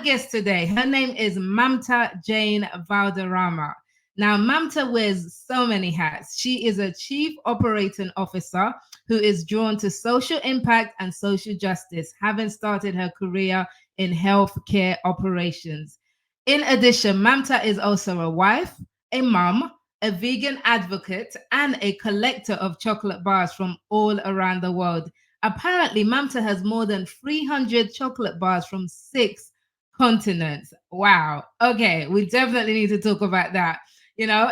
guest today, her name is Mamta Jain Valderrama. Now, Mamta wears so many hats. She is a chief operating officer who is drawn to social impact and social justice, having started her career in healthcare operations. In addition, Mamta is also a wife, a mom, a vegan advocate, and a collector of chocolate bars from all around the world. Apparently, Mamta has more than 300 chocolate bars from 6 continents. Wow. Okay, we definitely need to talk about that.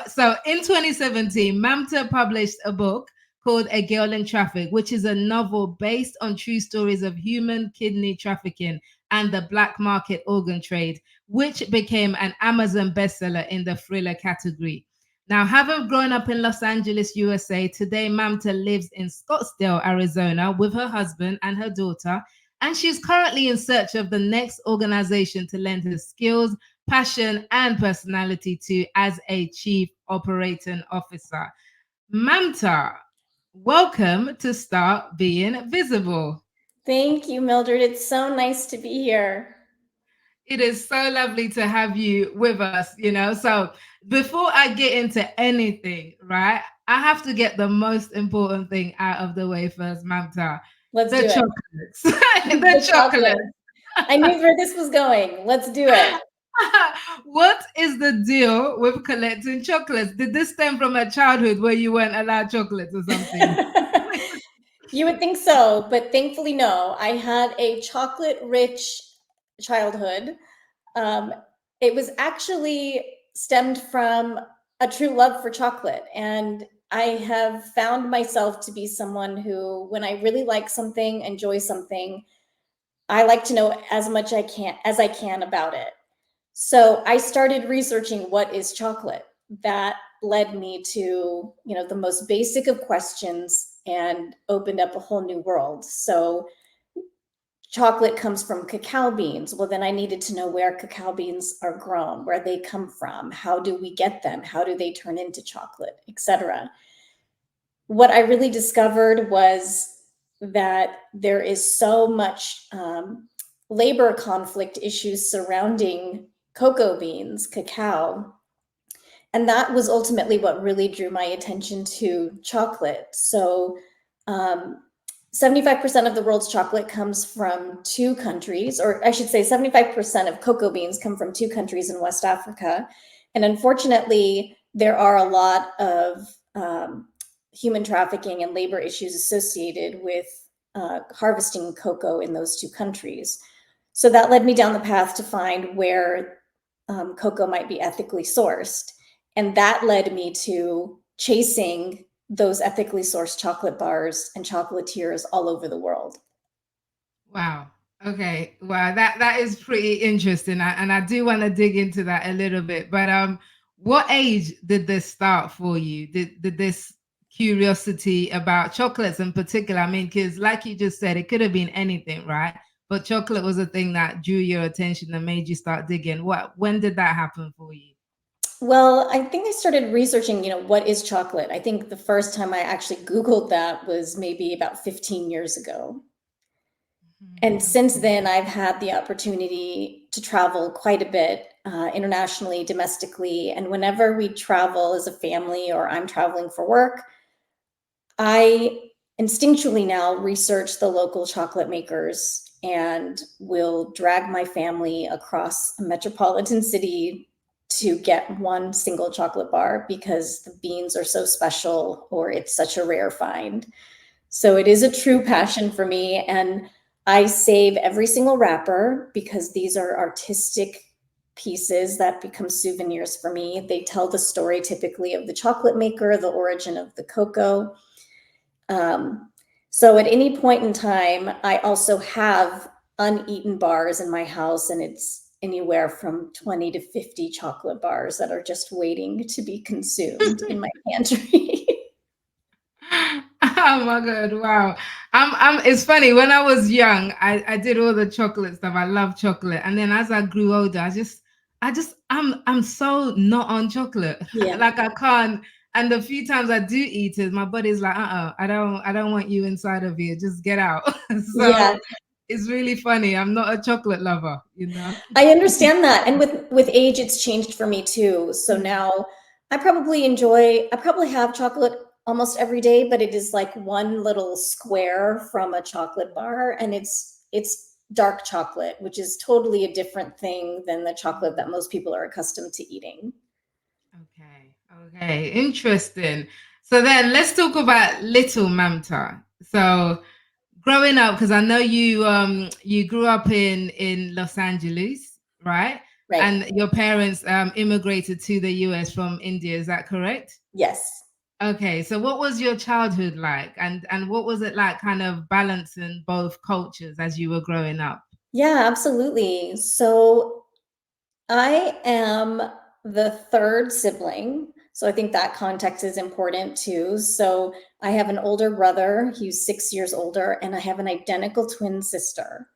So in 2017, Mamta published a book called A Girl in Traffic, which is a novel based on true stories of human kidney trafficking and the black market organ trade, which became an Amazon bestseller in the thriller category. Now, having grown up in Los Angeles, USA, today Mamta lives in Scottsdale, Arizona, with her husband and her daughter, and she's currently in search of the next organization to lend her skills, passion, and personality to as a chief operating officer. Mamta, welcome to Start Being Visible. Thank you, Mildred. It's so nice to be here. It is so lovely to have you with us. So before I get into anything, right, I have to get the most important thing out of the way first, Mamta. Let's The do it. chocolates. The The chocolate. chocolate. I knew where this was going. Let's do it. What is the deal with collecting chocolates? Did this stem from a childhood where you weren't allowed chocolates or something? You would think so, but thankfully, no. I had a chocolate-rich childhood. Um, it was actually stemmed from a true love for chocolate. And I have found myself to be someone who, when I really like something, enjoy something, I like to know as I can about it. So I started researching what is chocolate. That led me to, the most basic of questions and opened up a whole new world. So chocolate comes from cacao beans. Well, then I needed to know where cacao beans are grown, where they come from, how do we get them, how do they turn into chocolate, etc. What I really discovered was that there is so much labor conflict issues surrounding cocoa beans, cacao. And that was ultimately what really drew my attention to chocolate. So 75% of the world's chocolate comes from 2 countries, or I should say 75% of cocoa beans come from 2 countries in West Africa. And unfortunately, there are a lot of human trafficking and labor issues associated with harvesting cocoa in those 2 countries. So that led me down the path to find where cocoa might be ethically sourced. And that led me to chasing those ethically sourced chocolate bars and chocolatiers all over the world. Wow. Okay. Wow. That is pretty interesting. And I do want to dig into that a little bit. But what age did this start for you? Did this curiosity about chocolates in particular? I mean, because like you just said, it could have been anything, right? But chocolate was a thing that drew your attention and made you start digging. When did that happen for you? Well, I think I started researching, what is chocolate? I think the first time I actually Googled that was maybe about 15 years ago. And since then, I've had the opportunity to travel quite a bit internationally, domestically. And whenever we travel as a family or I'm traveling for work, I instinctually now research the local chocolate makers and will drag my family across a metropolitan city to get one single chocolate bar because the beans are so special or it's such a rare find. So it is a true passion for me. And I save every single wrapper because these are artistic pieces that become souvenirs for me. They tell the story typically of the chocolate maker, the origin of the cocoa. So at any point in time, I also have uneaten bars in my house, and it's anywhere from 20 to 50 chocolate bars that are just waiting to be consumed in my pantry. Oh my God, wow. It's funny, when I was young, I did all the chocolate stuff. I love chocolate. And then as I grew older, I'm so not on chocolate. Yeah. Like I can't. And the few times I do eat it, my body's like, I don't want you inside of you. Just get out. Yeah. So it's really funny. I'm not a chocolate lover, you know. I understand that. And with age, it's changed for me too. So now I probably have chocolate almost every day, but it is like one little square from a chocolate bar, and it's dark chocolate, which is totally a different thing than the chocolate that most people are accustomed to eating. Okay. Okay. Interesting. So then let's talk about little Mamta. So growing up, because I know you grew up in Los Angeles, right? Right. And your parents immigrated to the US from India, is that correct? Yes. Okay, so what was your childhood like, and what was it like kind of balancing both cultures as you were growing up? Yeah, absolutely. So I am the third sibling. So I think that context is important too. So I have an older brother, he's 6 years older, and I have an identical twin sister.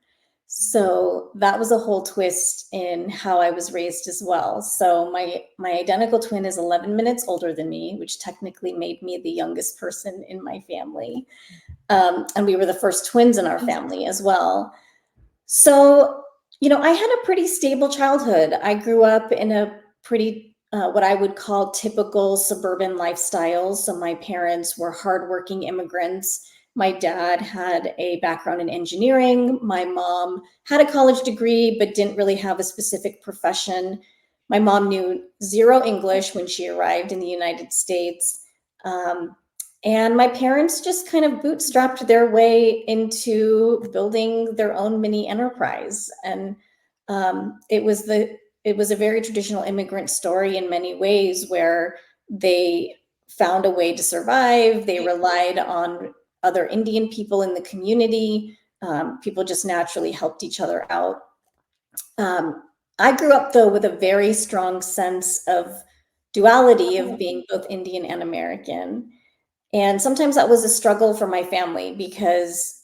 So that was a whole twist in how I was raised as well. So my identical twin is 11 minutes older than me, which technically made me the youngest person in my family. And we were the first twins in our family as well. So, I had a pretty stable childhood. I grew up in a pretty, what I would call typical suburban lifestyle. So my parents were hardworking immigrants. My dad had a background in engineering. My mom had a college degree, but didn't really have a specific profession. My mom knew zero English when she arrived in the United States. Um, and my parents just kind of bootstrapped their way into building their own mini enterprise. And it was a very traditional immigrant story in many ways, where they found a way to survive. They relied on other Indian people in the community. People just naturally helped each other out. I grew up, though, with a very strong sense of duality of being both Indian and American. And sometimes that was a struggle for my family, because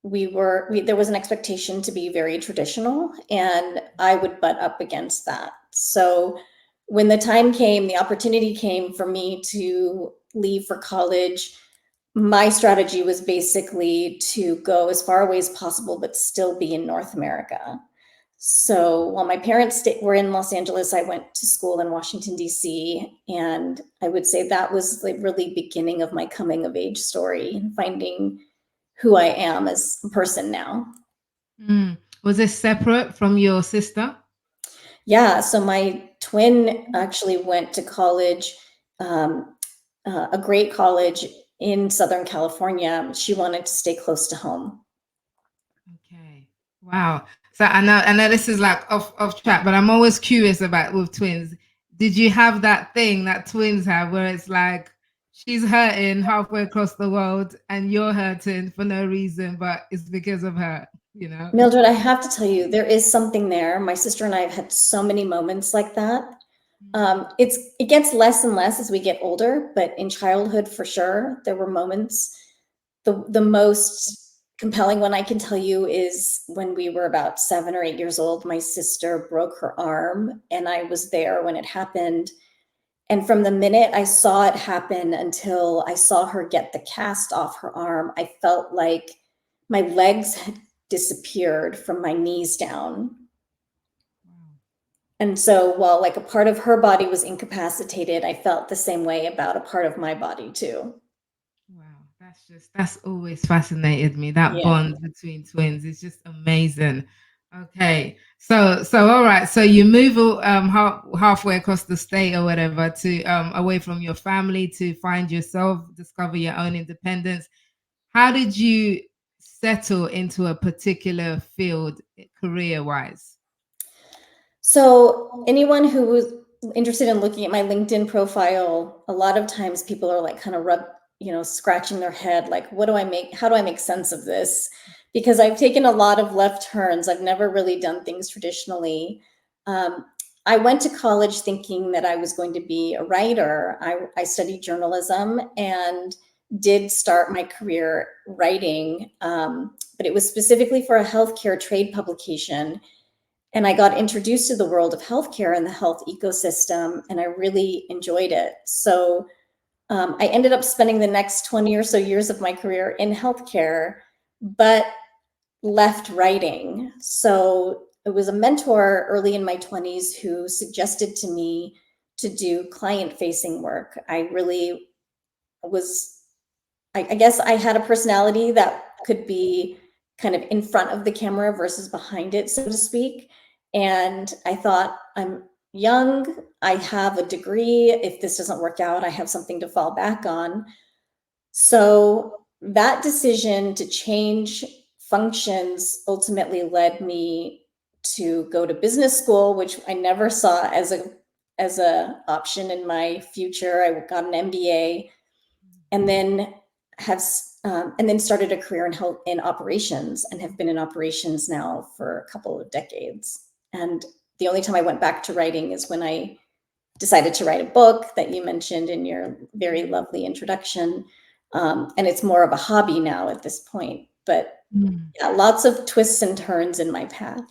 there was an expectation to be very traditional, and I would butt up against that. So when the opportunity came for me to leave for college, my strategy was basically to go as far away as possible, but still be in North America. So while my parents were in Los Angeles, I went to school in Washington, D.C. And I would say that was the really beginning of my coming of age story, and finding who I am as a person now. Was it separate from your sister? Yeah. So my twin actually went to college, a great college in Southern California. She wanted to stay close to home. Okay. Wow. So I know this is like off track, but I'm always curious about with twins. Did you have that thing that twins have where it's like she's hurting halfway across the world and you're hurting for no reason, but it's because of her, you know? Mildred, I have to tell you, there is something there. My sister and I have had so many moments like that. It gets less and less as we get older, but in childhood, for sure, there were moments. The most compelling one I can tell you is when we were about 7 or 8 years old. My sister broke her arm, and I was there when it happened. And from the minute I saw it happen until I saw her get the cast off her arm, I felt like my legs had disappeared from my knees down. And so while like a part of her body was incapacitated, I felt the same way about a part of my body too. Wow, that's always fascinated me. That Yeah. bond between twins is just amazing. Okay, so all right, so you move halfway across the state or whatever to away from your family to find yourself, discover your own independence. How did you settle into a particular field career-wise? So anyone who was interested in looking at my LinkedIn profile, a lot of times people are like kind of scratching their head, like, how do I make sense of this? Because I've taken a lot of left turns. I've never really done things traditionally. I went to college thinking that I was going to be a writer. I studied journalism and did start my career writing, but it was specifically for a healthcare trade publication. And I got introduced to the world of healthcare and the health ecosystem, and I really enjoyed it. So I ended up spending the next 20 or so years of my career in healthcare. But left writing. So it was a mentor early in my 20s who suggested to me to do client-facing work. I really was, I guess I had a personality that could be kind of in front of the camera versus behind it, so to speak. And I thought, I'm young, I have a degree. If this doesn't work out, I have something to fall back on. So that decision to change functions ultimately led me to go to business school, which I never saw as a option in my future. I got an MBA, and then and then started a career in operations, and have been in operations now for a couple of decades. And the only time I went back to writing is when I decided to write a book that you mentioned in your very lovely introduction. And it's more of a hobby now at this point. But yeah, lots of twists and turns in my path.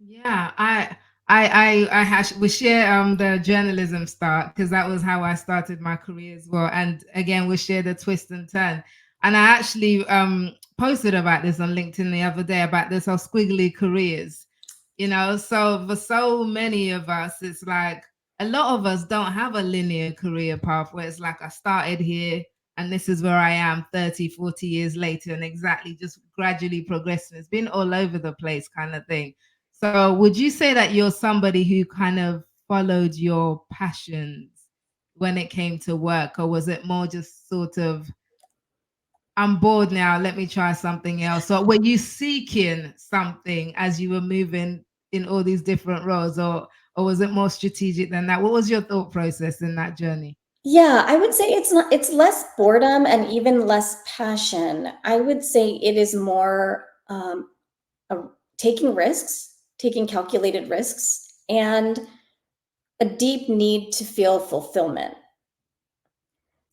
Yeah, we share the journalism start, because that was how I started my career as well. And again, we share the twist and turn. And I actually posted about this on LinkedIn the other day, about this whole squiggly careers. So for so many of us, it's like a lot of us don't have a linear career path where it's like I started here and this is where I am 30, 40 years later, and exactly just gradually progressing. It's been all over the place kind of thing. So would you say that you're somebody who kind of followed your passions when it came to work, or was it more just sort of, I'm bored now, let me try something else? Or were you seeking something as you were moving in all these different roles, or was it more strategic than that? What was your thought process in that journey? Yeah, I would say it's less boredom and even less passion. I would say it is more taking risks, taking calculated risks, and a deep need to feel fulfillment.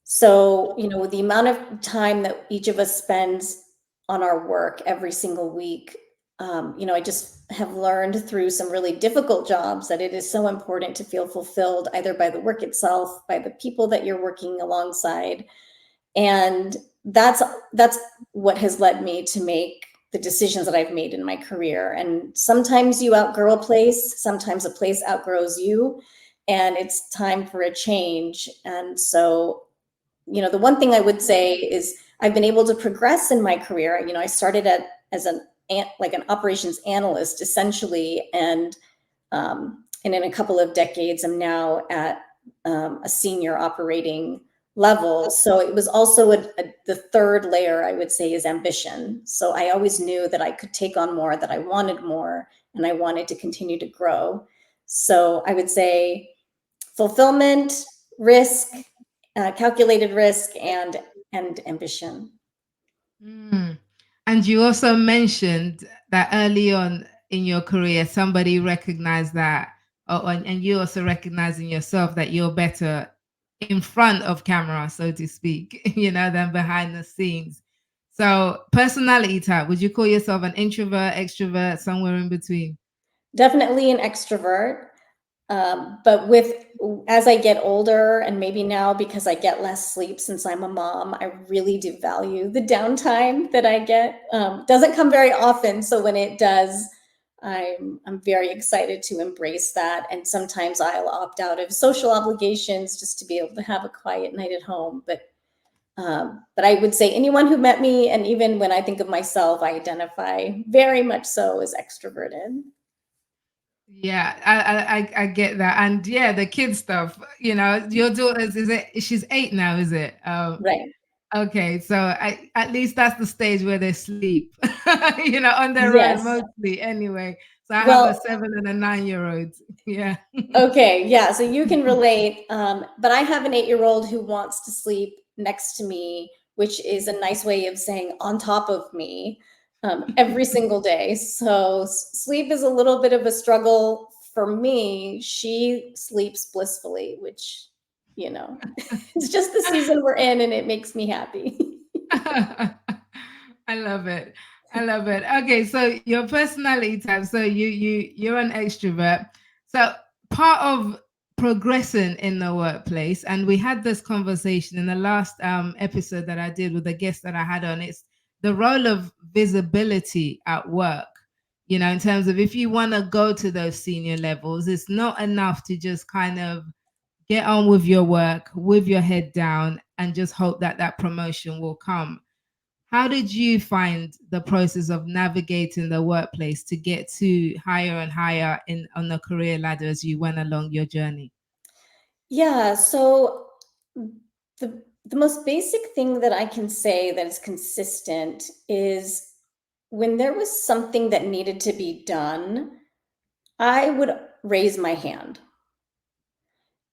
So, with the amount of time that each of us spends on our work every single week, I just have learned through some really difficult jobs that it is so important to feel fulfilled, either by the work itself, by the people that you're working alongside. And that's what has led me to make the decisions that I've made in my career. And sometimes you outgrow a place, sometimes a place outgrows you, and it's time for a change. And so, the one thing I would say is I've been able to progress in my career. I started as an operations analyst essentially, and in a couple of decades, I'm now at a senior operating level. So it was also the third layer, I would say, is ambition. So I always knew that I could take on more, that I wanted more, and I wanted to continue to grow. So I would say fulfillment, risk, calculated risk, and ambition. And you also mentioned that early on in your career, somebody recognized that, and you also recognize in yourself that you're better in front of camera, so to speak, than behind the scenes. So, personality type, would you call yourself an introvert, extrovert, somewhere in between? Definitely an extrovert. But as I get older, and maybe now because I get less sleep since I'm a mom, I really do value the downtime that I get. Doesn't come very often, so when it does, I'm very excited to embrace that. And sometimes I'll opt out of social obligations just to be able to have a quiet night at home. But I would say anyone who met me, and even when I think of myself, I identify very much so as extroverted. Yeah, I get that. And yeah, the kid stuff, your daughter's, she's 8 now, is it? Right. Okay, so at least that's the stage where they sleep, on their own Yes. mostly anyway. So I have a Well, 7 and a 9-year-old. Yeah. okay, yeah, so you can relate. But I have an 8-year-old who wants to sleep next to me, which is a nice way of saying on top of me, every single day. So sleep is a little bit of a struggle for me. She sleeps blissfully, which, it's just the season we're in, and it makes me happy. I love it. I love it. Okay, so your personality type. So you're an extrovert. So part of progressing in the workplace, and we had this conversation in the last episode that I did with the guest that I had on. It's the role of visibility at work. You know, in terms of if you want to go to those senior levels, it's not enough to just kind of get on with your work with your head down and just hope that that promotion will come. How did you find the process of navigating the workplace to get to higher and higher in on the career ladder as you went along your journey? Yeah, so the most basic thing that I can say that is consistent is when there was something that needed to be done, I would raise my hand.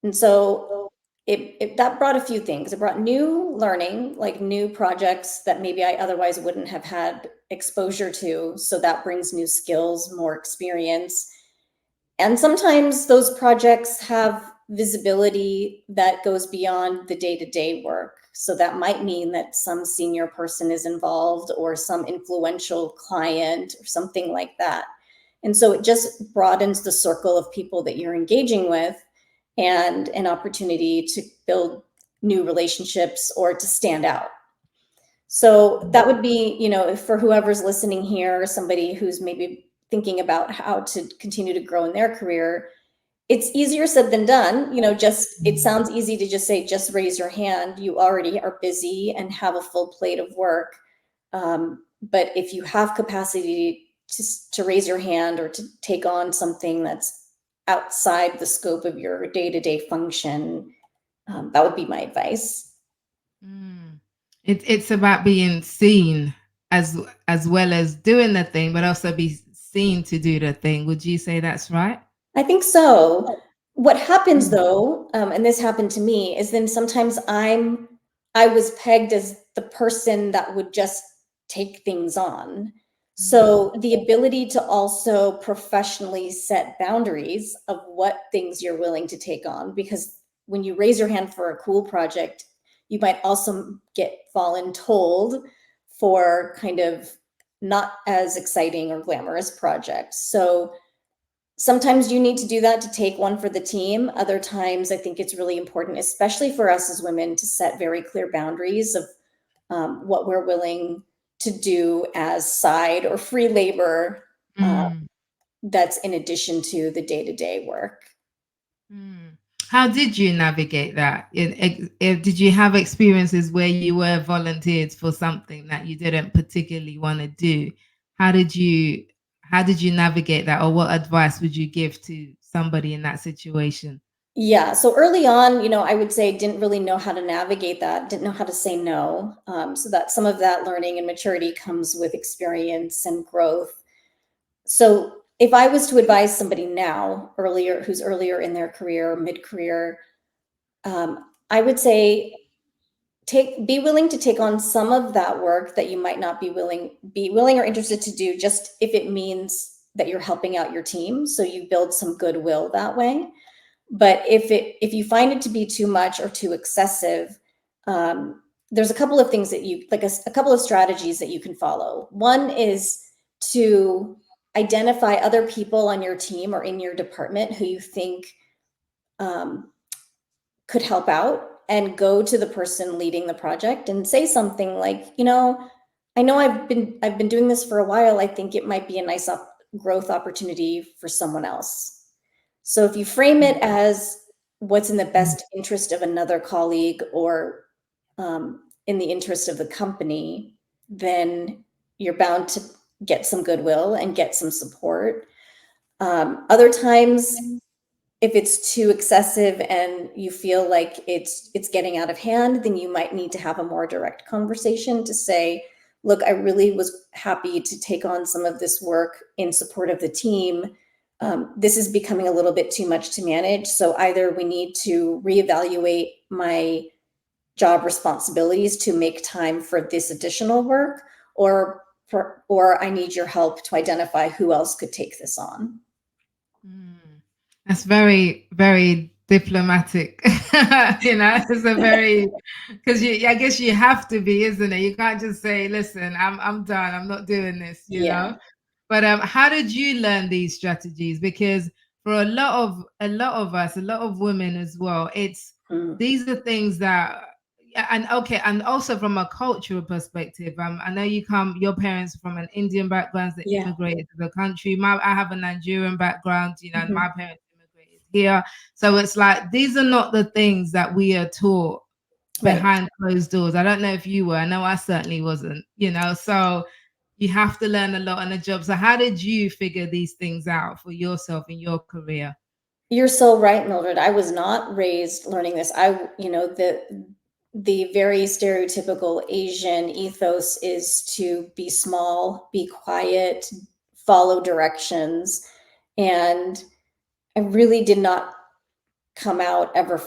And so that brought a few things. It brought new learning, like new projects that maybe I otherwise wouldn't have had exposure to. So that brings new skills, more experience. And sometimes those projects have visibility that goes beyond the day-to-day work. So that might mean that some senior person is involved or some influential client or something like that. And so it just broadens the circle of people that you're engaging with and an opportunity to build new relationships or to stand out. So that would be, you know, for whoever's listening here, somebody who's maybe thinking about how to continue to grow in their career, it's easier said than done. You know, just it sounds easy to just say, just raise your hand. You already are busy and have a full plate of work. But if you have capacity to raise your hand or to take on something that's outside the scope of your day-to-day function, that would be my advice. Mm. It's about being seen as well as doing the thing, but also be seen to do the thing. Would you say that's right? I think so. What happens Mm. though, and this happened to me, is then sometimes I was pegged as the person that would just take things on. Mm. So the ability to also professionally set boundaries of what things you're willing to take on, because when you raise your hand for a cool project, you might also get fallen told for kind of not as exciting or glamorous projects. So sometimes you need to do that to take one for the team. Other times, I think it's really important, especially for us as women, to set very clear boundaries of what we're willing to do as side or free labor Mm. that's in addition to the day-to-day work. Mm. How did you navigate that? Did you have experiences where you were volunteered for something that you didn't particularly want to do? How did you how did you navigate that, or what advice would you give to somebody in that situation? Yeah. So early on, you know, I would say didn't really know how to navigate that, didn't know how to say no. So that some of that learning and maturity comes with experience and growth. So if I was to advise somebody now, who's earlier in their career, mid-career, I would say be willing to take on some of that work that you might not be willing or interested to do, just if it means that you're helping out your team. So you build some goodwill that way. But if you find it to be too much or too excessive, there's a couple of things that you like a couple of strategies that you can follow. One is to identify other people on your team or in your department who you think um, could help out, and go to the person leading the project and say something like, you know, I've been doing this for a while. I think it might be a nice growth opportunity for someone else. So if you frame it as what's in the best interest of another colleague or in the interest of the company, then you're bound to get some goodwill and get some support. Other times, if it's too excessive and you feel like it's getting out of hand, then you might need to have a more direct conversation to say, look, I really was happy to take on some of this work in support of the team. This is becoming a little bit too much to manage. So either we need to reevaluate my job responsibilities to make time for this additional work, or I need your help to identify who else could take this on. Mm. That's very, very diplomatic. You know, it's a very because I guess you have to be, isn't it? You can't just say, "Listen, I'm done. I'm not doing this." You Yeah. know. But how did you learn these strategies? Because for a lot of us, a lot of women as well, it's Mm. these are things that Yeah, and okay, and also from a cultural perspective, I know your parents from an Indian background that Yeah. immigrated to the country. I have a Nigerian background, and Mhm. my parents immigrated here. So it's like these are not the things that we are taught Right. behind closed doors. I don't know if you were. I know I certainly wasn't. So you have to learn a lot on the job. So how did you figure these things out for yourself in your career? You're so right, Mildred. I was not raised learning this. The very stereotypical Asian ethos is to be small, be quiet, follow directions. And I really did not come out ever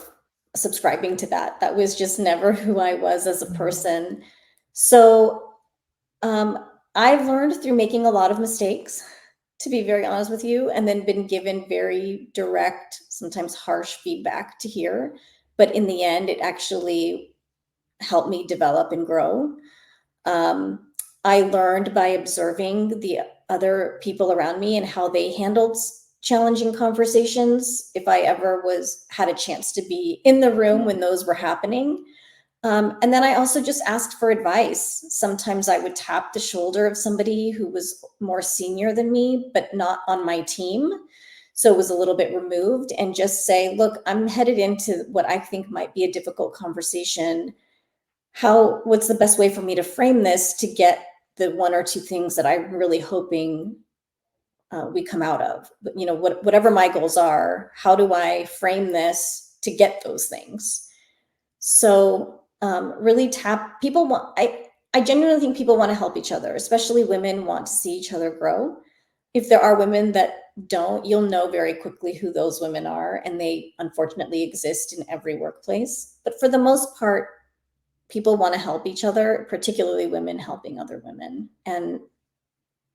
subscribing to that. That was just never who I was as a person. So um, I've learned through making a lot of mistakes, to be very honest with you, and then been given very direct, sometimes harsh feedback to hear. But in the end, it actually helped me develop and grow. Um, I learned by observing the other people around me and how they handled challenging conversations. If I ever had a chance to be in the room when those were happening, and then I also just asked for advice. Sometimes I would tap the shoulder of somebody who was more senior than me, but not on my team. So it was a little bit removed, and just say, look, I'm headed into what I think might be a difficult conversation. What's the best way for me to frame this to get the one or two things that I'm really hoping we come out of? Whatever my goals are, how do I frame this to get those things? So really tap people want I genuinely think people want to help each other, especially women want to see each other grow. If there are women that don't, you'll know very quickly who those women are, and they unfortunately exist in every workplace. But for the most part, people want to help each other, particularly women helping other women, and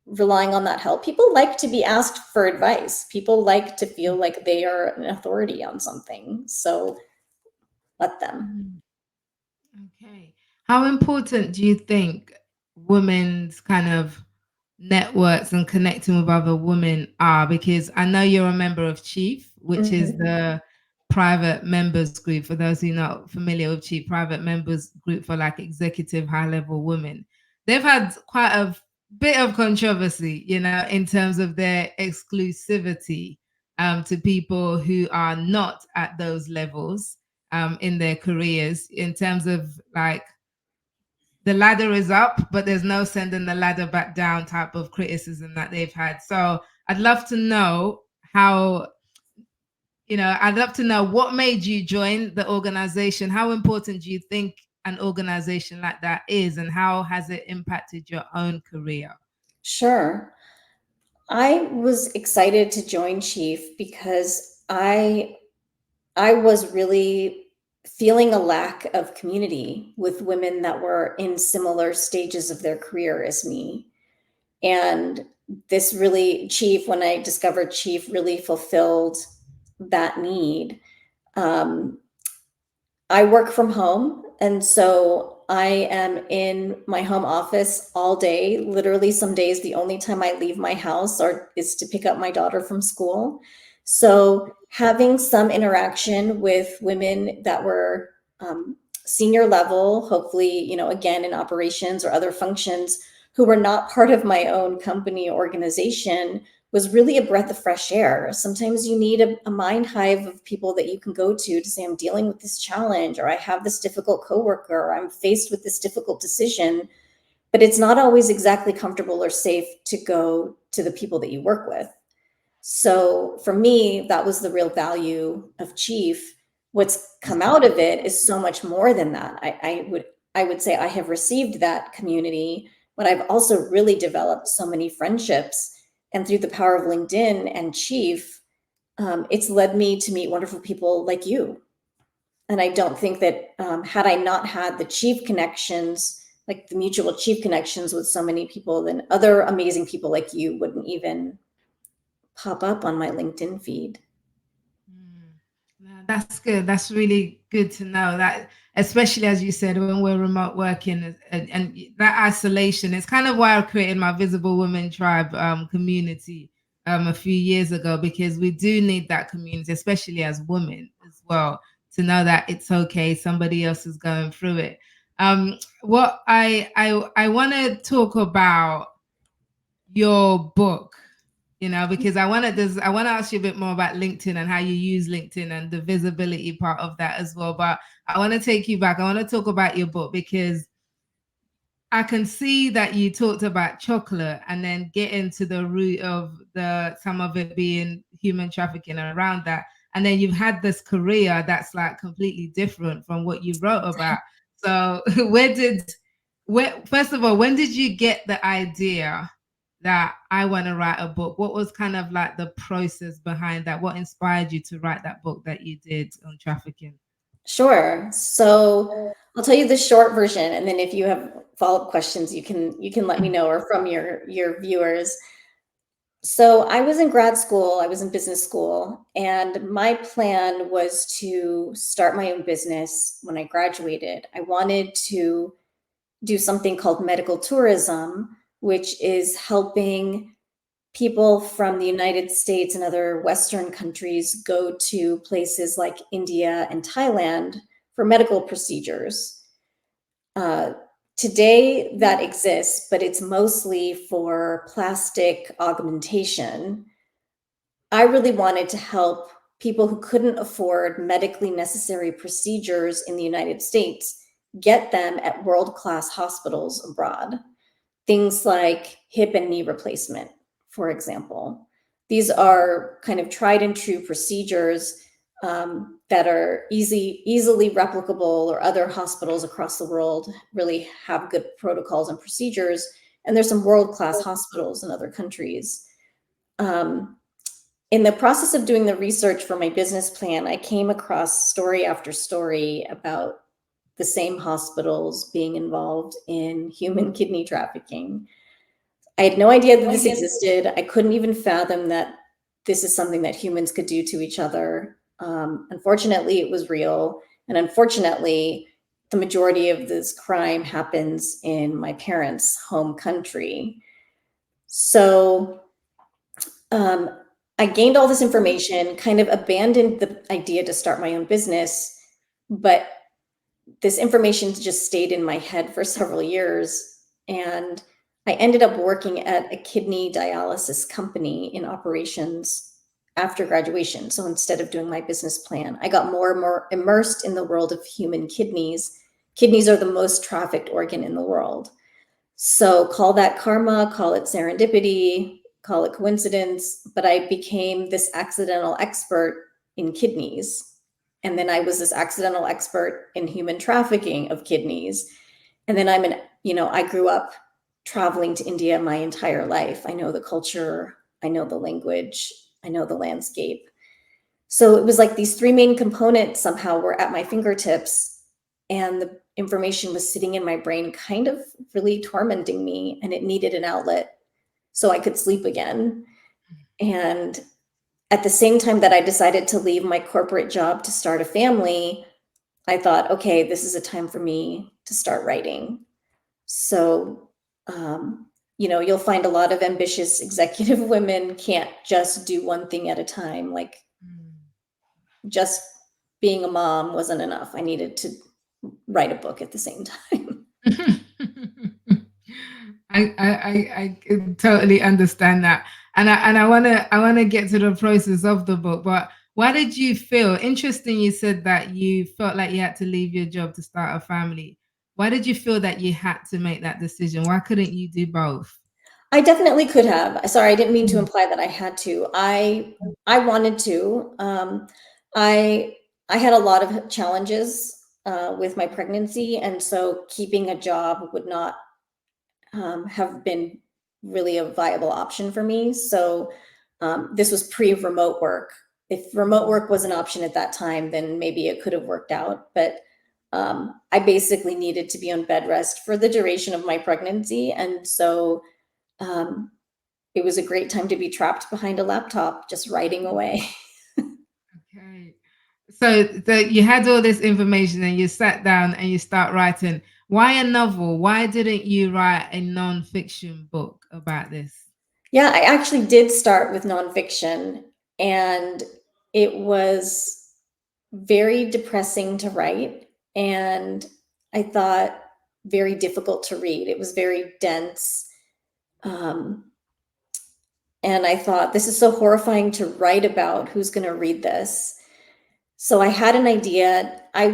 relying on that help. People like to be asked for advice. People like to feel like they are an authority on something. So let them. Okay. How important do you think women's kind of networks and connecting with other women are? Because I know you're a member of Chief, which is Mhm. the private members group. For those who are not familiar with Chief, private members group for like executive high level women. They've had quite a bit of controversy, in terms of their exclusivity to people who are not at those levels in their careers, in terms of like the ladder is up, but there's no sending the ladder back down type of criticism that they've had. So I'd love to know I'd love to know what made you join the organization. How important do you think an organization like that is, and how has it impacted your own career? Sure. I was excited to join Chief because I was really feeling a lack of community with women that were in similar stages of their career as me. And this really, Chief, when I discovered Chief, really fulfilled that need. Um, I work from home, and so I am in my home office all day. Literally, some days the only time I leave my house is to pick up my daughter from school. So having some interaction with women that were senior level, hopefully, again in operations or other functions, who were not part of my own company or organization, was really a breath of fresh air. Sometimes you need a mind hive of people that you can go to say, I'm dealing with this challenge, or I have this difficult coworker, or I'm faced with this difficult decision. But it's not always exactly comfortable or safe to go to the people that you work with. So for me, that was the real value of Chief. What's come out of it is so much more than that. I would say I have received that community, but I've also really developed so many friendships. And through the power of LinkedIn and Chief, it's led me to meet wonderful people like you. And I don't think that had I not had the Chief connections, like the mutual Chief connections with so many people, then other amazing people like you wouldn't even pop up on my LinkedIn feed. No, that's good. That's really good to know that, especially as you said, when we're remote working and that isolation. It's kind of why I created my Visible Women Tribe community a few years ago, because we do need that community, especially as women as well, to know that it's okay. Somebody else is going through it. What I want to talk about your book, because I want to ask you a bit more about LinkedIn and how you use LinkedIn and the visibility part of that as well. But I want to take you back. I want to talk about your book because I can see that you talked about chocolate and then get into the root of some of it being human trafficking around that. And then you've had this career that's like completely different from what you wrote about. So first of all, when did you get the idea that I want to write a book? What was kind of like the process behind that? What inspired you to write that book that you did on trafficking? Sure. So I'll tell you the short version, and then if you have follow-up questions, you can let me know, or from your viewers. So I was in grad school, I was in business school, and my plan was to start my own business when I graduated. I wanted to do something called medical tourism, which is helping people from the United States and other Western countries go to places like India and Thailand for medical procedures. Today that exists, but it's mostly for plastic augmentation. I really wanted to help people who couldn't afford medically necessary procedures in the United States get them at world-class hospitals abroad. Things like hip and knee replacement, for example. These are kind of tried and true procedures that are easily replicable, or other hospitals across the world really have good protocols and procedures. And there's some world-class hospitals in other countries. In the process of doing the research for my business plan, I came across story after story about the same hospitals being involved in human kidney trafficking. I had no idea that this existed. I couldn't even fathom that this is something that humans could do to each other. Unfortunately, it was real. And unfortunately, the majority of this crime happens in my parents' home country. So I gained all this information, kind of abandoned the idea to start my own business, but this information just stayed in my head for several years. And I ended up working at a kidney dialysis company in operations after graduation. So instead of doing my business plan, I got more and more immersed in the world of human kidneys. Kidneys are the most trafficked organ in the world. So call that karma, call it serendipity, call it coincidence, but I became this accidental expert in kidneys. And then I was this accidental expert in human trafficking of kidneys. And then I grew up traveling to India my entire life. I know the culture, I know the language, I know the landscape. So it was like these three main components somehow were at my fingertips, and the information was sitting in my brain, kind of really tormenting me, and it needed an outlet so I could sleep again. And at the same time that I decided to leave my corporate job to start a family, I thought, okay, this is a time for me to start writing. So, you'll find a lot of ambitious executive women can't just do one thing at a time. Like, just being a mom wasn't enough. I needed to write a book at the same time. I totally understand that, and I wanna get to the process of the book. But why did you feel interesting? You said that you felt like you had to leave your job to start a family. Why did you feel that you had to make that decision? Why couldn't you do both? I definitely could have. Sorry, I didn't mean to imply that I had to. I wanted to. I had a lot of challenges with my pregnancy, and so keeping a job would not have been really a viable option for me. So this was pre-remote work. If remote work was an option at that time, then maybe it could have worked out. But I basically needed to be on bed rest for the duration of my pregnancy, and so it was a great time to be trapped behind a laptop, just writing away. Okay. So you had all this information and you sat down and you start writing. Why a novel? Why didn't you write a non-fiction book about this? Yeah, I actually did start with nonfiction, and it was very depressing to write, and I thought very difficult to read. It was very dense. And I thought, this is so horrifying to write about. Who's going to read this? So I had an idea. I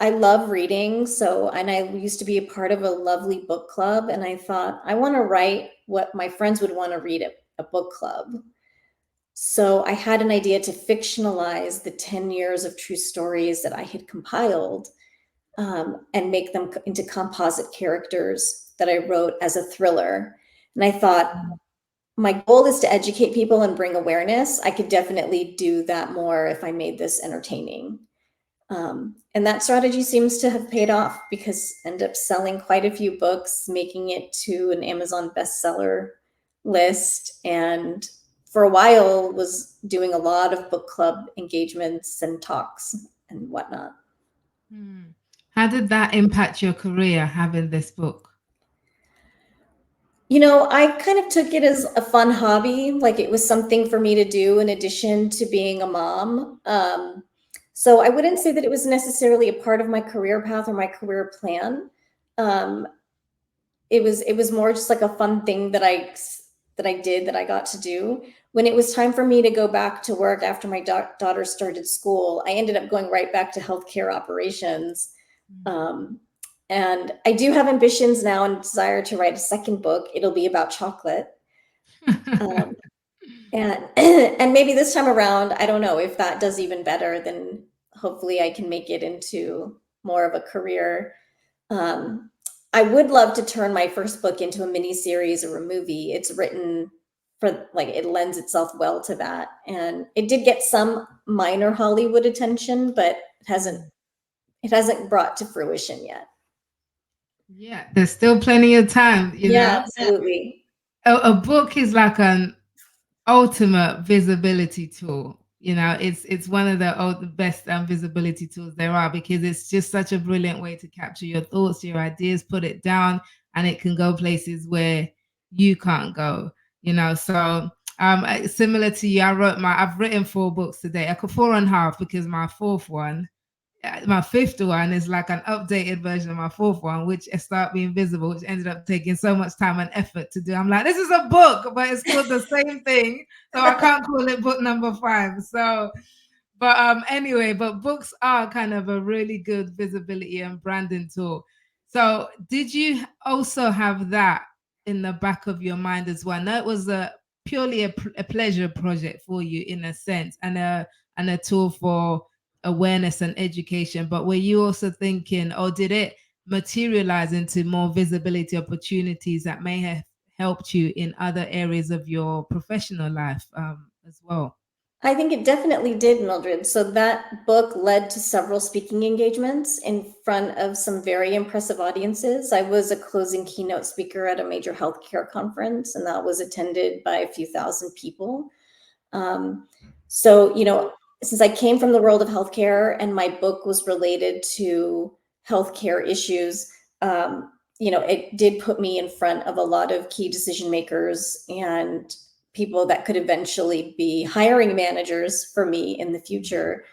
love reading. And I used to be a part of a lovely book club. And I thought, I want to write what my friends would want to read at a book club. So I had an idea to fictionalize the 10 years of true stories that I had compiled, and make them into composite characters that I wrote as a thriller. And I thought, my goal is to educate people and bring awareness. I could definitely do that more if I made this entertaining. And that strategy seems to have paid off, because I ended up selling quite a few books, making it to an Amazon bestseller list, and for a while was doing a lot of book club engagements and talks and whatnot. How did that impact your career, having this book? I kind of took it as a fun hobby. Like, it was something for me to do in addition to being a mom. So I wouldn't say that it was necessarily a part of my career path or my career plan. It was more just like a fun thing that I did, that I got to do. When it was time for me to go back to work after my daughter started school, I ended up going right back to healthcare operations. And I do have ambitions now and desire to write a second book. It'll be about chocolate. And maybe this time around, I don't know, if that does even better, then hopefully I can make it into more of a career. I would love to turn my first book into a mini series or a movie. It's written for, like, it lends itself well to that. And it did get some minor Hollywood attention, but it hasn't brought to fruition yet. Yeah, there's still plenty of time, you know? Absolutely. A book is like an ultimate visibility tool. It's one of the best visibility tools there are, because it's just such a brilliant way to capture your thoughts, your ideas, put it down, and it can go places where you can't go. So similar to you, I've written 4 books today. 4.5, because my 5th one is like an updated version of my 4th one, which is Start Being Visible, which ended up taking so much time and effort to do. I'm like, this is a book, but it's called the same thing, so I can't call it book number 5. So, but anyway, but books are kind of a really good visibility and branding tool. So, did you also have that in the back of your mind as well? No, it was purely a pleasure project for you, in a sense, and a tool for awareness and education, but were you also thinking, or did it materialize into more visibility opportunities that may have helped you in other areas of your professional life as well? I think it definitely did, Mildred. So that book led to several speaking engagements in front of some very impressive audiences. I was a closing keynote speaker at a major healthcare conference, and that was attended by a few thousand people. So, since I came from the world of healthcare and my book was related to healthcare issues, it did put me in front of a lot of key decision makers and people that could eventually be hiring managers for me in the future.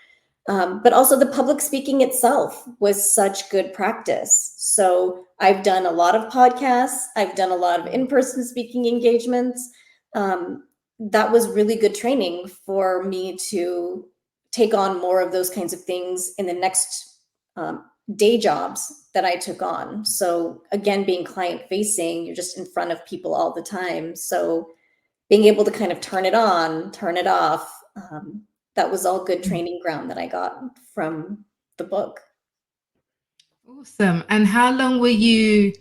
But also, the public speaking itself was such good practice. So I've done a lot of podcasts. I've done a lot of in-person speaking engagements. That was really good training for me to take on more of those kinds of things in the next day jobs that I took on. So again, being client facing, you're just in front of people all the time. So being able to kind of turn it on, turn it off, that was all good training ground that I got from the book. Awesome. And how long were you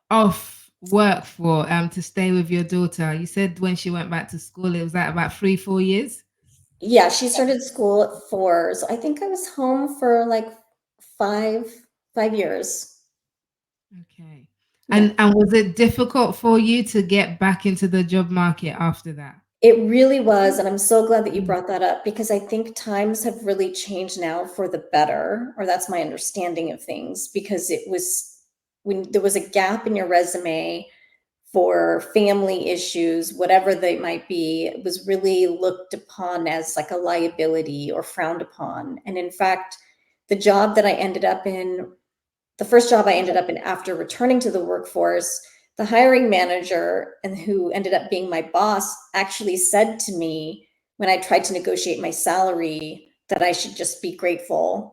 off work for to stay with your daughter? You said when she went back to school, it was that about 3-4 years? Yeah, she started school at 4. So I think I was home for like 5 years. Okay. And was it difficult for you to get back into the job market after that? It really was. And I'm so glad that you brought that up, because I think times have really changed now for the better, or that's my understanding of things, because it was when there was a gap in your resume for family issues, whatever they might be, it was really looked upon as like a liability or frowned upon. And in fact, the job that I ended up in, the first job I ended up in after returning to the workforce, the hiring manager, and who ended up being my boss, actually said to me when I tried to negotiate my salary that I should just be grateful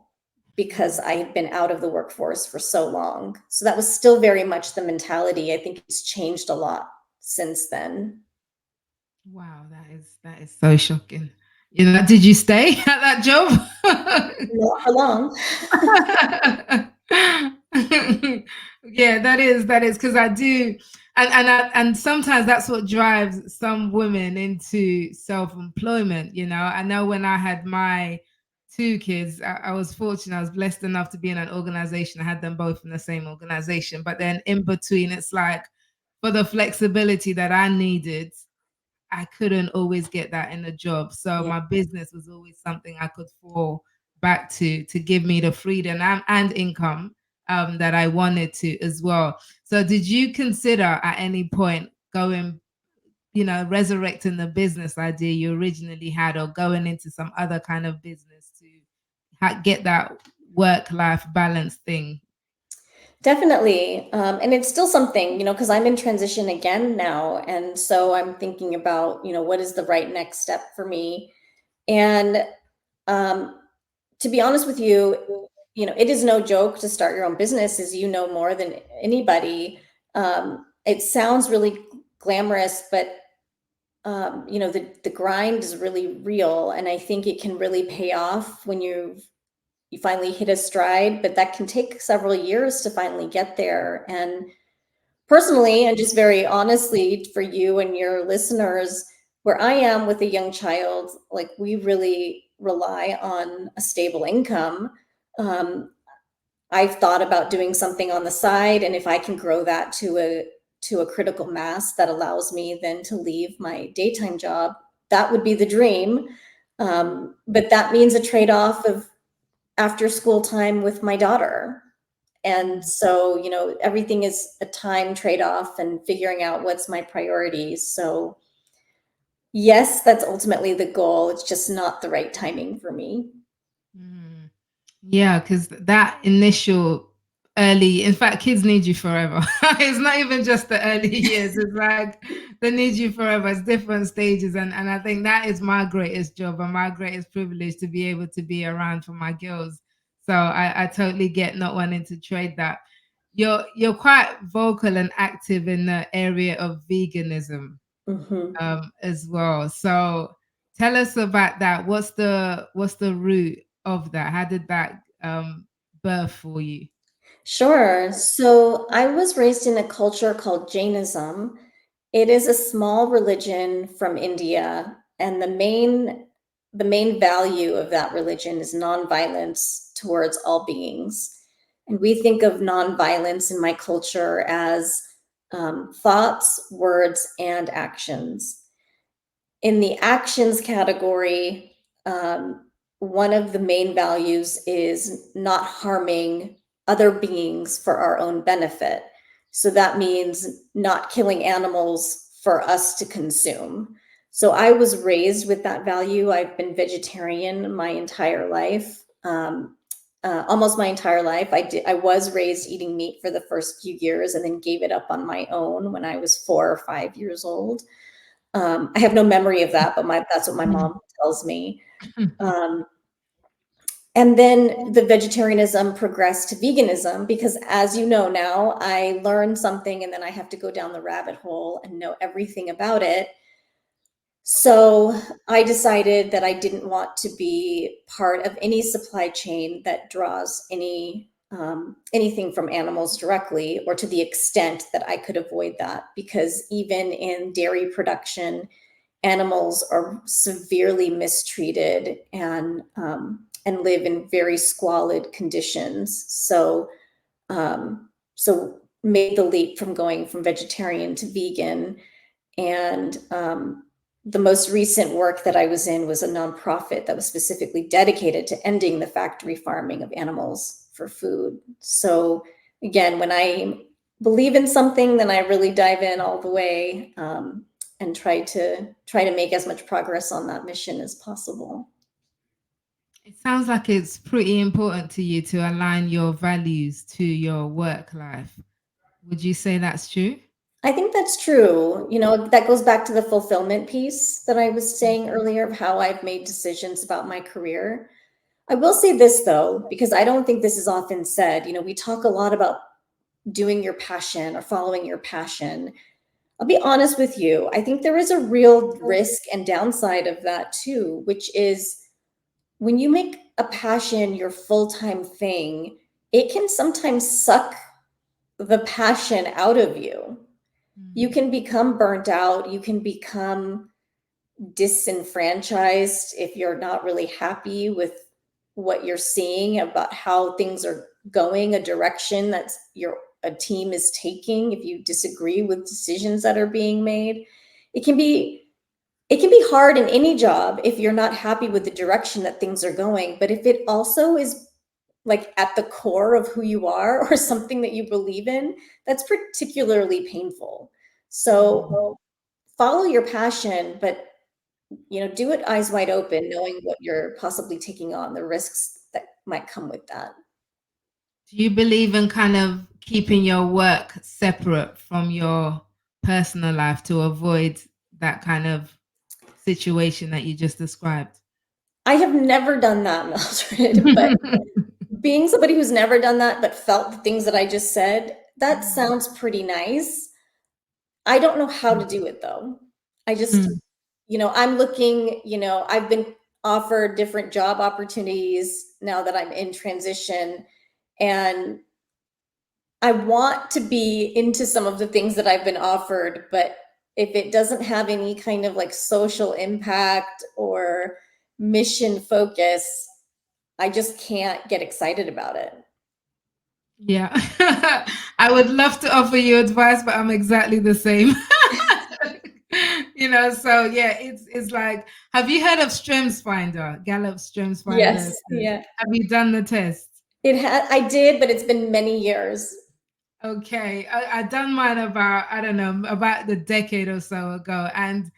because I had been out of the workforce for so long. So that was still very much the mentality. I think it's changed a lot since then. Wow, that is so shocking. You know, did you stay at that job? Not for long. Yeah, that is because I do, and sometimes that's what drives some women into self-employment. You know, I know when I had my two kids, I was fortunate. I was blessed enough to be in an organization. I had them both in the same organization, but then in between, it's like for the flexibility that I needed, I couldn't always get that in a job. So Yeah. my business was always something I could fall back to give me the freedom and income that I wanted to as well. So did you consider at any point going, you know, resurrecting the business idea you originally had, or going into some other kind of business to get that work-life balance thing? Definitely. And it's still something, because I'm in transition again now. And so I'm thinking about, what is the right next step for me? And to be honest with you, it is no joke to start your own business, as you know more than anybody. It sounds really glamorous, but the grind is really real, and I think it can really pay off when you finally hit a stride, but that can take several years to finally get there. And personally, and just very honestly for you and your listeners, where I am with a young child, like, we really rely on a stable income. I've thought about doing something on the side, and if I can grow that to a critical mass that allows me then to leave my daytime job, that would be the dream. But that means a trade-off of after school time with my daughter. And so, everything is a time trade-off and figuring out what's my priorities. So yes, that's ultimately the goal. It's just not the right timing for me. Mm. Yeah, because that initial early, in fact, kids need you forever. It's not even just the early years. It's like they need you forever. It's different stages. And I think that is my greatest job and my greatest privilege, to be able to be around for my girls. So I totally get not wanting to trade that. You're quite vocal and active in the area of veganism Mhm. as well. So tell us about that. What's the root of that? How did that birth for you? Sure. So I was raised in a culture called Jainism. It is a small religion from India, and the main value of that religion is nonviolence towards all beings. And we think of nonviolence in my culture as thoughts, words, and actions. In the actions category, one of the main values is not harming other beings for our own benefit. So that means not killing animals for us to consume. So I was raised with that value. I've been vegetarian my entire life, almost my entire life. I was raised eating meat for the first few years, and then gave it up on my own when I was 4 or 5 years old. I have no memory of that, but that's what my mom tells me. Um, and then the vegetarianism progressed to veganism because, as you know now, I learn something and then I have to go down the rabbit hole and know everything about it. So I decided that I didn't want to be part of any supply chain that draws anything from animals directly, or to the extent that I could avoid that, because even in dairy production, animals are severely mistreated and live in very squalid conditions. So made the leap from going from vegetarian to vegan. And the most recent work that I was in was a nonprofit that was specifically dedicated to ending the factory farming of animals for food. So again, when I believe in something, then I really dive in all the way, and try to make as much progress on that mission as possible. It sounds like it's pretty important to you to align your values to your work life. Would you say that's true? I think that's true. That goes back to the fulfillment piece that I was saying earlier of how I've made decisions about my career. I will say this though, because I don't think this is often said. We talk a lot about doing your passion or following your passion. I'll be honest with you. I think there is a real risk and downside of that too, which is when you make a passion your full-time thing, it can sometimes suck the passion out of you. You can become burnt out. You can become disenfranchised if you're not really happy with what you're seeing about how things are going, a direction that's a team is taking. If you disagree with decisions that are being made, it can be hard in any job if you're not happy with the direction that things are going. But if it also is like at the core of who you are or something that you believe in, that's particularly painful. So follow your passion, but do it eyes wide open, knowing what you're possibly taking on, the risks that might come with that. Do you believe in kind of keeping your work separate from your personal life to avoid that kind of situation that you just described? I have never done that, Mildred, but being somebody who's never done that but felt the things that I just said, that sounds pretty nice. I don't know how to do it though. I just, I'm looking, I've been offered different job opportunities now that I'm in transition, and I want to be into some of the things that I've been offered, but if it doesn't have any kind of like social impact or mission focus, I just can't get excited about it. Yeah. I would love to offer you advice, but I'm exactly the same. So yeah, it's like, have you heard of StrengthsFinder, Gallup StrengthsFinder? Yes. Yeah. Have you done the test? I did, but it's been many years. Okay. I done mine about, I don't know, about the decade or so ago. And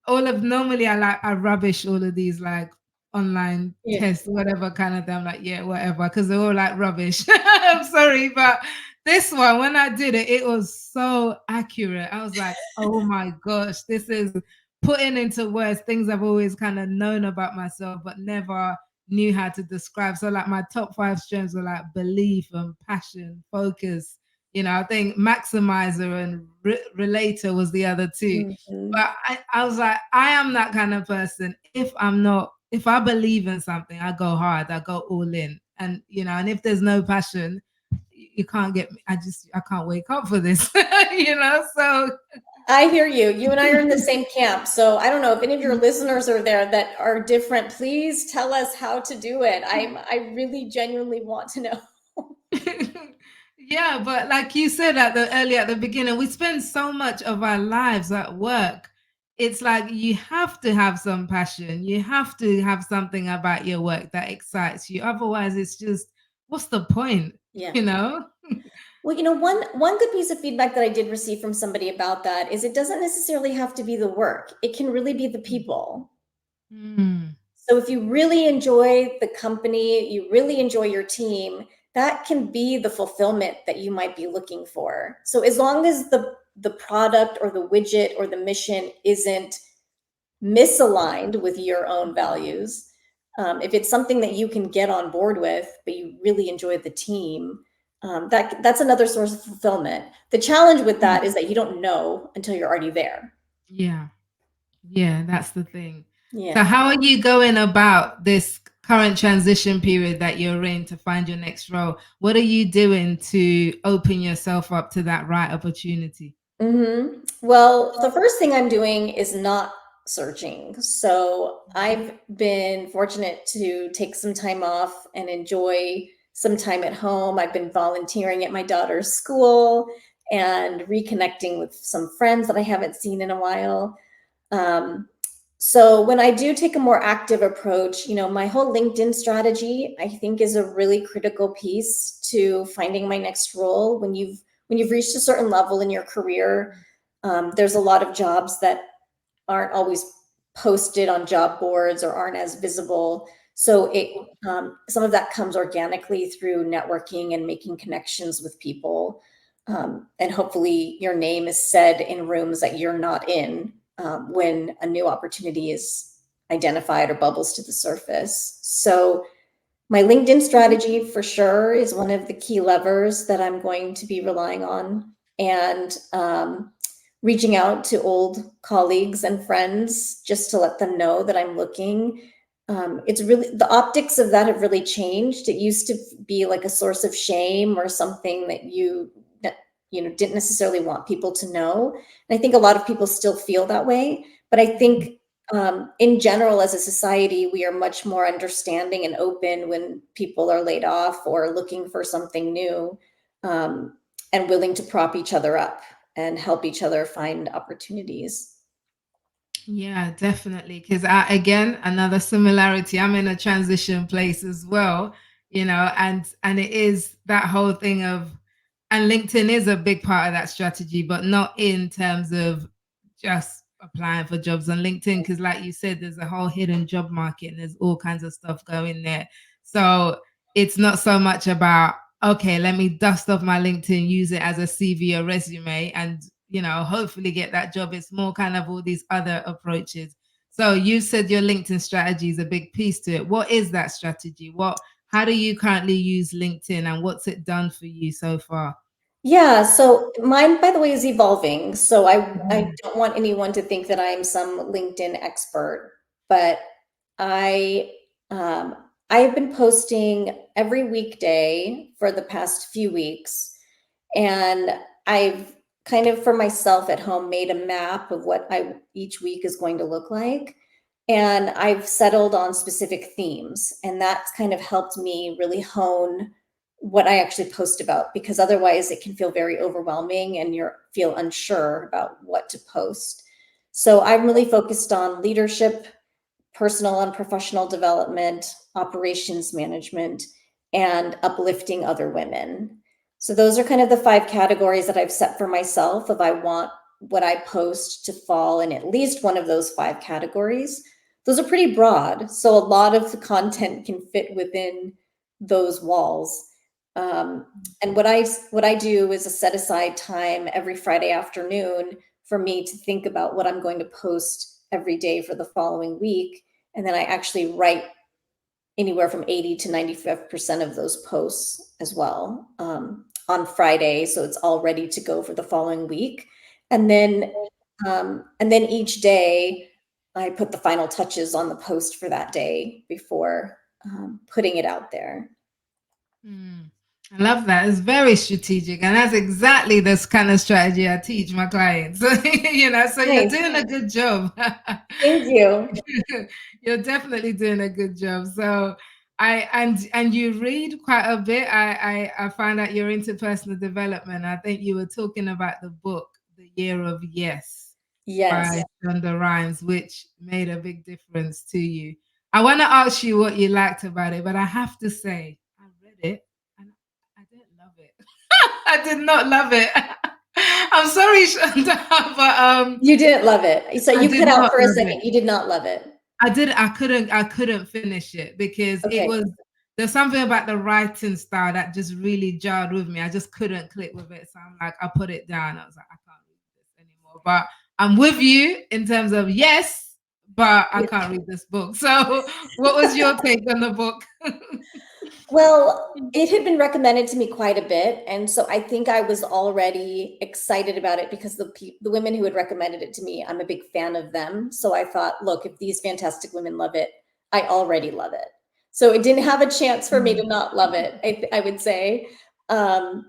normally I rubbish all of these like online tests, whatever kind of thing. I'm like, yeah, whatever, because they're all like rubbish. I'm sorry, but this one, when I did it, it was so accurate. I was like, oh my gosh, this is putting into words things I've always kind of known about myself, but never knew how to describe. So like my top 5 strengths were like belief and passion, focus. I think maximizer and relator was the other 2. But I was like, I am that kind of person. If I believe in something, I go hard, I go all in. And, and if there's no passion, you can't get me. I can't wake up for this, so. I hear you. You and I are in the same camp. So I don't know if any of your listeners are there that are different. Please tell us how to do it. I really genuinely want to know. Yeah, but like you said earlier at the beginning, we spend so much of our lives at work. It's like you have to have some passion. You have to have something about your work that excites you. Otherwise, it's just, what's the point? Yeah. Well, one good piece of feedback that I did receive from somebody about that is it doesn't necessarily have to be the work. It can really be the people. So if you really enjoy the company, you really enjoy your team, that can be the fulfillment that you might be looking for. So as long as the product or the widget or the mission isn't misaligned with your own values, if it's something that you can get on board with, but you really enjoy the team, that's another source of fulfillment. The challenge with that is that you don't know until you're already there. Yeah, that's the thing. Yeah. So how are you going about this current transition period that you're in to find your next role? What are you doing to open yourself up to that right opportunity? Well, the first thing I'm doing is not searching. So I've been fortunate to take some time off and enjoy some time at home. I've been volunteering at my daughter's school and reconnecting with some friends that I haven't seen in a while. So when I do take a more active approach, my whole LinkedIn strategy, I think, is a really critical piece to finding my next role. When when you've reached a certain level in your career, there's a lot of jobs that aren't always posted on job boards or aren't as visible. So some of that comes organically through networking and making connections with people. And hopefully your name is said in rooms that you're not in when a new opportunity is identified or bubbles to the surface. So my LinkedIn strategy for sure is one of the key levers that I'm going to be relying on, and reaching out to old colleagues and friends just to let them know that I'm looking. It's really, the optics of that have really changed. It used to be like a source of shame or something that you didn't necessarily want people to know. And I think a lot of people still feel that way, but I think in general, as a society, we are much more understanding and open when people are laid off or looking for something new, and willing to prop each other up and help each other find opportunities. Yeah, definitely. Because again, another similarity. I'm in a transition place as well, and it is that whole thing of, and LinkedIn is a big part of that strategy, but not in terms of just applying for jobs on LinkedIn. Because, like you said, there's a whole hidden job market and there's all kinds of stuff going there. So it's not so much about, okay, let me dust off my LinkedIn, use it as a CV or resume, and hopefully get that job. It's more kind of all these other approaches. So you said your LinkedIn strategy is a big piece to it. What is that strategy? How do you currently use LinkedIn, and what's it done for you so far? Yeah, so mine, by the way, is evolving. So I don't want anyone to think that I'm some LinkedIn expert, but I I've been posting every weekday for the past few weeks, and I've kind of for myself at home made a map of what each week is going to look like. And I've settled on specific themes, and that's kind of helped me really hone what I actually post about, because otherwise it can feel very overwhelming and you feel unsure about what to post. So I'm really focused on leadership, personal and professional development, operations management, and uplifting other women. So those are kind of the 5 categories that I've set for myself if I want what I post to fall in at least one of those 5 categories. Those are pretty broad, so a lot of the content can fit within those walls. And what I do is a set aside time every Friday afternoon for me to think about what I'm going to post every day for the following week. And then I actually write anywhere from 80 to 95% of those posts as well on Friday. So it's all ready to go for the following week. And then each day I put the final touches on the post for that day before putting it out there. I love that. It's very strategic, and that's exactly this kind of strategy I teach my clients. So Nice. you're doing a good job. Thank you. You're definitely doing a good job. So and you read quite a bit. I find out you're into personal development. I think you were talking about the book, The Year of Yes, Yes. by Shonda Rhimes, which made a big difference to you. I want to ask you what you liked about it, but I have to say, I read it and I didn't love it. I did not love it. I'm sorry, Shonda, but you didn't love it. So you cut out for a second. It. You did not love it. I couldn't finish it because Okay. there's something about the writing style that just really jarred with me. I just couldn't click with it. So I'm like, I put it down. I was like, I can't read this anymore. But I'm with you in terms of yes, but I can't read this book. So what was your take on the book? Well, it had been recommended to me quite a bit, and so I think I was already excited about it because the women who had recommended it to me, I'm a big fan of them. So I thought, look, if these fantastic women love it, I already love it. So it didn't have a chance for me to not love it, I would say. I'm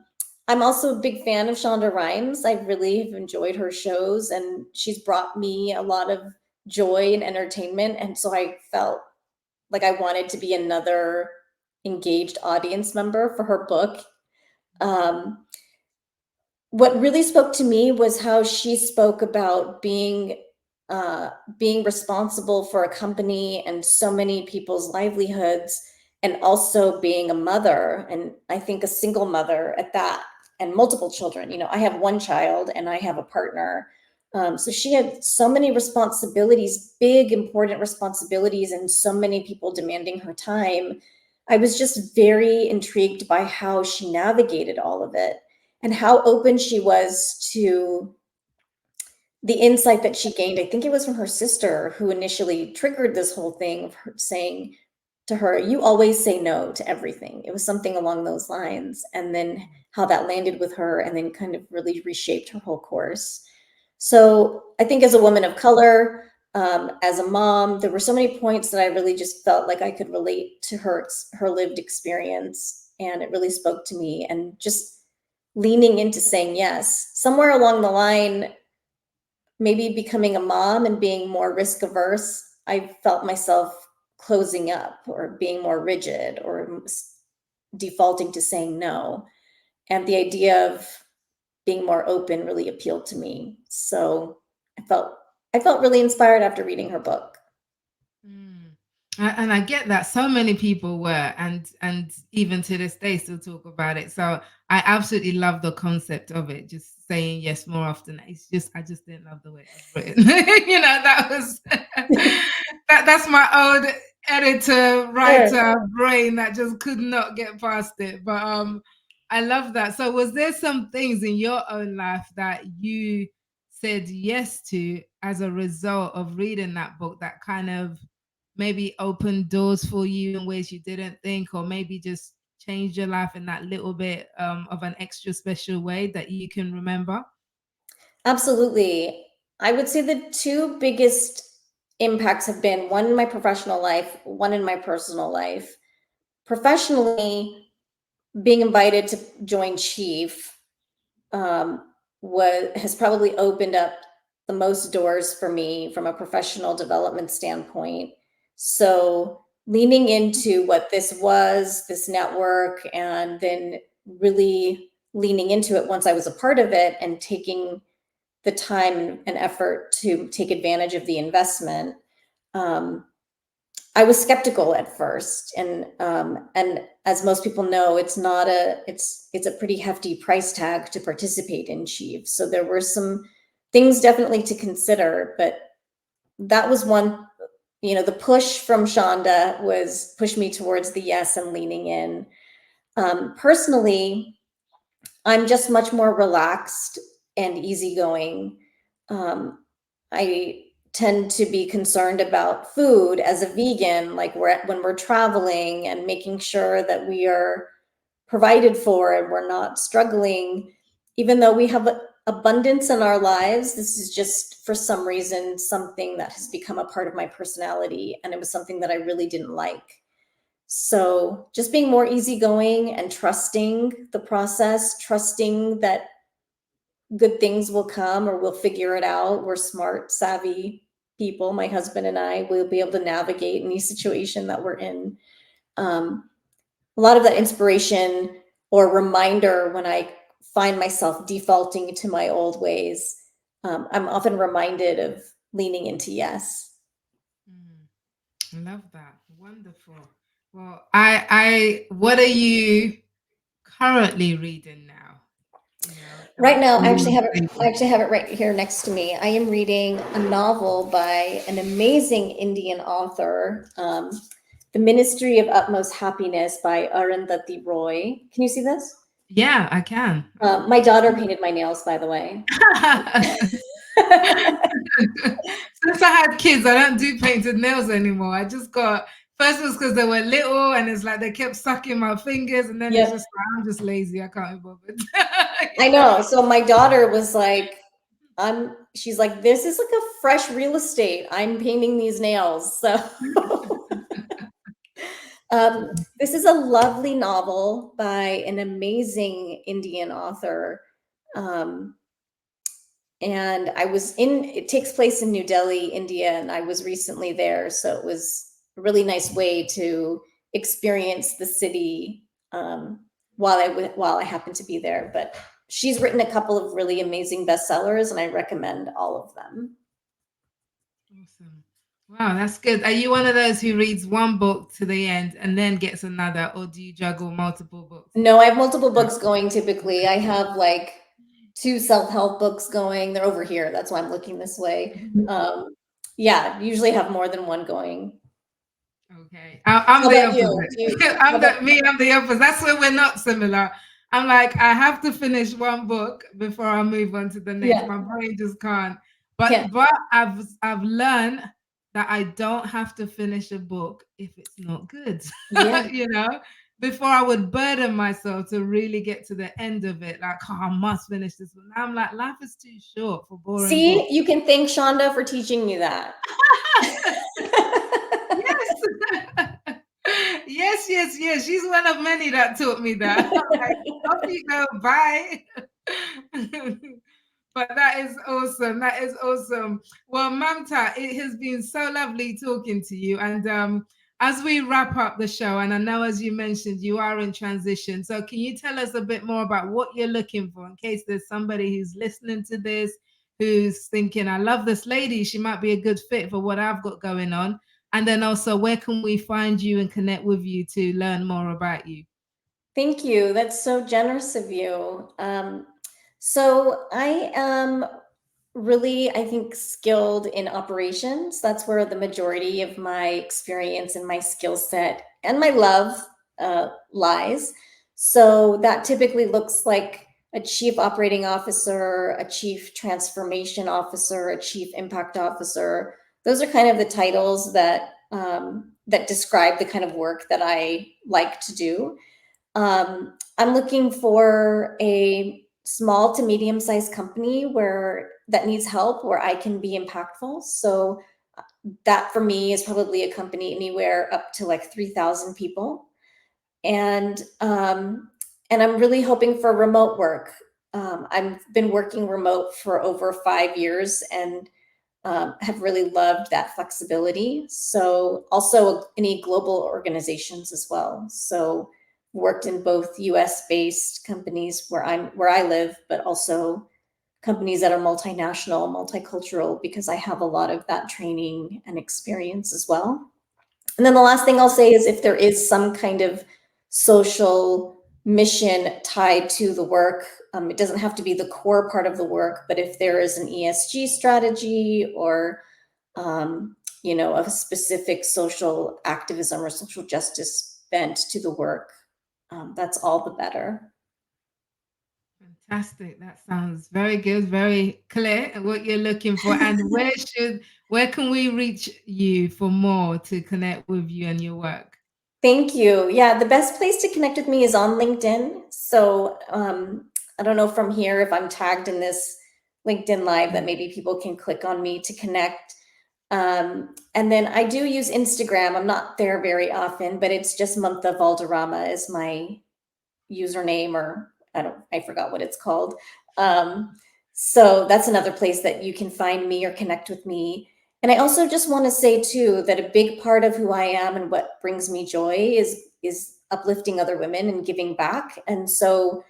also a big fan of Shonda Rhimes. I really have enjoyed her shows, and she's brought me a lot of joy and entertainment. And so I felt like I wanted to be another engaged audience member for her book. What really spoke to me was how she spoke about being responsible for a company and so many people's livelihoods, and also being a mother, and I think a single mother at that. and multiple children. You know, I have one child and I have a partner. So she had so many responsibilities, big, important responsibilities, and so many people demanding her time. I was just very intrigued by how she navigated all of it and how open she was to the insight that she gained. I think it was from her sister who initially triggered this whole thing of her saying to her, "You always say no to everything." It was something along those lines. And then how that landed with her and then kind of really reshaped her whole course. So I think as a woman of color, as a mom, there were so many points that I really just felt like I could relate to her lived experience, and it really spoke to me. And just leaning into saying yes. Somewhere along the line, maybe becoming a mom and being more risk averse, I felt myself closing up or being more rigid or defaulting to saying no. And the idea of being more open really appealed to me. So I felt really inspired after reading her book. And I get that so many people were, and even to this day still talk about it. So I absolutely love the concept of it, just saying yes more often. It's just I just didn't love the way it was written. You know, that was that's my old editor writer brain that just could not get past it. But I love that. So was there some things in your own life that you said yes to as a result of reading that book that kind of maybe opened doors for you in ways you didn't think, or maybe just changed your life in that little bit of an extra special way that you can remember? Absolutely. I would say the two biggest impacts have been one in my professional life, one in my personal life. Professionally, being invited to join Chief has probably opened up the most doors for me from a professional development standpoint. So leaning into what this was, this network, and then really leaning into it once I was a part of it and taking the time and effort to take advantage of the investment. I was skeptical at first, and as most people know, it's a pretty hefty price tag to participate in Chief. So there were some things definitely to consider, but that was one. You know, the push from Shonda was push me towards the yes and leaning in. Personally, I'm just much more relaxed and easygoing. I tend to be concerned about food as a vegan, like when we're traveling and making sure that we are provided for and we're not struggling, even though we have abundance in our lives. This is just for some reason something that has become a part of my personality, and it was something that I really didn't like. So just being more easygoing and trusting the process, trusting that good things will come or we'll figure it out. We're smart, savvy people. My husband and I will be able to navigate any situation that we're in. A lot of that inspiration or reminder when I find myself defaulting to my old ways, I'm often reminded of leaning into yes. Love that. Wonderful. Well, what are you currently reading now? You know, Right now, I actually have it right here next to me. I am reading a novel by an amazing Indian author, The Ministry of Utmost Happiness by Arundhati Roy. Can you see this? Yeah, I can. My daughter painted my nails, by the way. Since I had kids, I don't do painted nails anymore. I just got, first was because they were little and it's like they kept sucking my fingers, and then it's just like, I'm just lazy. I can't be bothered. I know. So my daughter was like, she's like, this is like a fresh real estate. I'm painting these nails. So this is a lovely novel by an amazing Indian author. And it takes place in New Delhi, India, and I was recently there. So it was a really nice way to experience the city while I happened to be there. But she's written a couple of really amazing bestsellers, and I recommend all of them. Awesome. Wow, that's good. Are you one of those who reads one book to the end and then gets another, or do you juggle multiple books? No, I have multiple books going typically. I have like two self-help books going. They're over here. That's why I'm looking this way. Yeah, usually have more than one going. Okay, I'm How the about you? opposite. How about I'm the opposite. That's where we're not similar. I'm like, I have to finish one book before I move on to the next. yeah, My brain just can't. can't. But I've learned that I don't have to finish a book if it's not good. Yeah. You know, before I would burden myself to really get to the end of it. Like, oh, I must finish this one. Now I'm like, life is too short for boring See, books. you can thank Shonda for teaching you that. Yes. Yes. She's one of many that taught me that. I'm like, off you go, bye. But that is awesome. That is awesome. Well, Mamta, it has been so lovely talking to you. And as we wrap up the show, and I know as you mentioned, you are in transition. So can you tell us a bit more about what you're looking for in case there's somebody who's listening to this, who's thinking, I love this lady, she might be a good fit for what I've got going on. And then also, where can we find you and connect with you to learn more about you? Thank you. That's so generous of you. So I am really, I think, skilled in operations. That's where the majority of my experience and my skill set and my love lies. So that typically looks like a chief operating officer, a chief transformation officer, a chief impact officer. Those are kind of the titles that that describe the kind of work that I like to do. I'm looking for a small to medium sized company where that needs help, where I can be impactful. So that for me is probably a company anywhere up to like 3,000 people. And I'm really hoping for remote work. I've been working remote for over 5 years and have really loved that flexibility. So also any global organizations as well. So worked in both US based companies where I live, but also companies that are multinational, multicultural, because I have a lot of that training and experience as well. And then the last thing I'll say is if there is some kind of social mission tied to the work, it doesn't have to be the core part of the work, but if there is an ESG strategy or a specific social activism or social justice bent to the work, that's all the better. Fantastic. That sounds very good, very clear what you're looking for. And where can we reach you for more to connect with you and your work? Thank you. Yeah, the best place to connect with me is on LinkedIn. So I don't know from here if I'm tagged in this LinkedIn Live that maybe people can click on me to connect. And then I do use Instagram. I'm not there very often, but it's just Mamta Valderrama is my username, or I forgot what it's called. So that's another place that you can find me or connect with me. And I also just want to say too that a big part of who I am and what brings me joy is uplifting other women and giving back. And so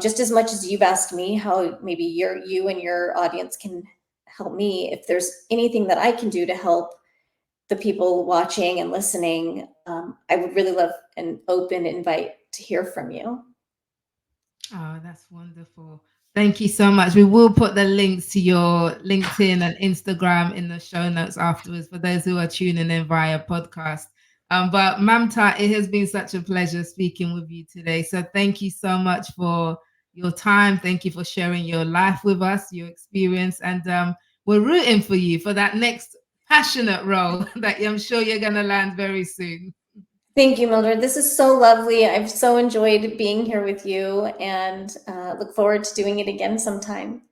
just as much as you've asked me how maybe you and your audience can help me, if there's anything that I can do to help the people watching and listening, I would really love an open invite to hear from you. Oh, that's wonderful. Thank you so much. We will put the links to your LinkedIn and Instagram in the show notes afterwards for those who are tuning in via podcast. But Mamta, it has been such a pleasure speaking with you today. So thank you so much for your time. Thank you for sharing your life with us, your experience, and we're rooting for you for that next passionate role that I'm sure you're going to land very soon. Thank you, Mildred. This is so lovely. I've so enjoyed being here with you and look forward to doing it again sometime.